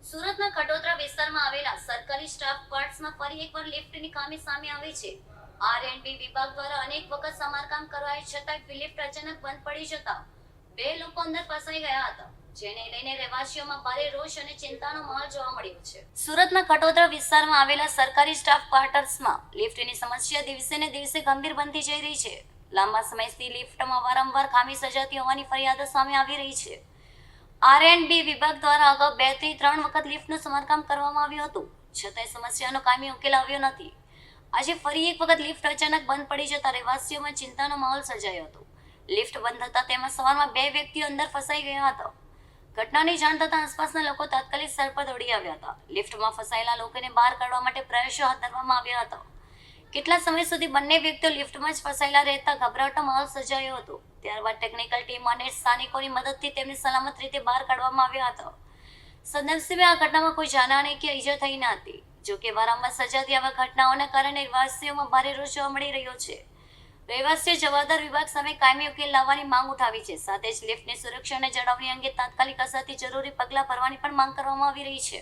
સુરતના ખટોદરા વિસ્તારમાં આવેલા સરકારી સ્ટાફ ક્વાર્ટર્સમાં ફરી એકવાર લિફ્ટની ખામી સામે આવી છે. આર&બી વિભાગ દ્વારા અનેક વખત સમારકામ કરાયા છતાંય લિફ્ટ અચાનક બંધ પડી જતા બે લોકો અંદર ફસાઈ ગયા હતા, જેને લઈને રહેવાસીઓમાં ભારે રોષ અને ચિંતાનો માહોલ જોવા મળ્યો છે. સુરતના ખટોદરા વિસ્તારમાં આવેલા સરકારી સ્ટાફ ક્વાર્ટર્સમાં લિફ્ટની સમસ્યા દિવસે ને દિવસે ગંભીર બનતી જઈ રહી છે. લાંબા સમયથી લિફ્ટમાં વારંવાર ખામી સર્જાતી હોવાની ફરિયાદો સામે આવી રહી છે. આર&બી વિભાગ દ્વારા અગાઉ 2 થી 3 વખત લિફ્ટનું સમારકામ કરવામાં આવ્યું હતું, છતાંય સમસ્યાનો કાયમી ઉકેલ આવ્યો નથી. આજે ફરી એક વખત લિફ્ટ અચાનક બંધ પડી જતા રહેવાસીઓમાં ચિંતાનો માહોલ સર્જાયો હતો. લિફ્ટ બંધ થતા તેમાં સવારમાં 2 વ્યક્તિઓ અંદર ફસાઈ ગયા હતા. ઘટનાની જાણ થતાં આસપાસના લોકો તાત્કાલિક સ્થળ પર દોડી આવ્યા હતા. લિફ્ટમાં ફસાયેલા લોકોને બહાર કાઢવા માટે પ્રયાસો હાથ ધરવામાં આવ્યા હતા. કેટલા સમય સુધી બંને વ્યક્તિઓ લિફ્ટમાં જ ફસાયેલા રહેતા ગભરાટનો માહોલ સર્જાયો હતો. ત્યારબાદ ટેકનિકલ ટીમ અને સ્થાનિકોની મદદથી તેમને સલામત રીતે બહાર કાઢવામાં આવ્યા હતા. સદનસીબે આ ઘટનામાં કોઈ જાનહાનિ કે ઈજા થઈ ન હતી. જોકે વારંવાર સર્જાતી આવા ઘટનાઓના કારણે રહેવાસીઓમાં ભારે રોષ જોવા મળી રહ્યો છે. રહેવાસીઓ જવાબદાર વિભાગ સામે કાયમી ઉકેલ લાવવાની માંગ ઉઠાવી છે. સાથે જ લિફ્ટની સુરક્ષાને જાળવણી અંગે તાત્કાલિક અસરથી જરૂરી પગલાં ભરવાની પણ માંગ કરવામાં આવી રહી છે.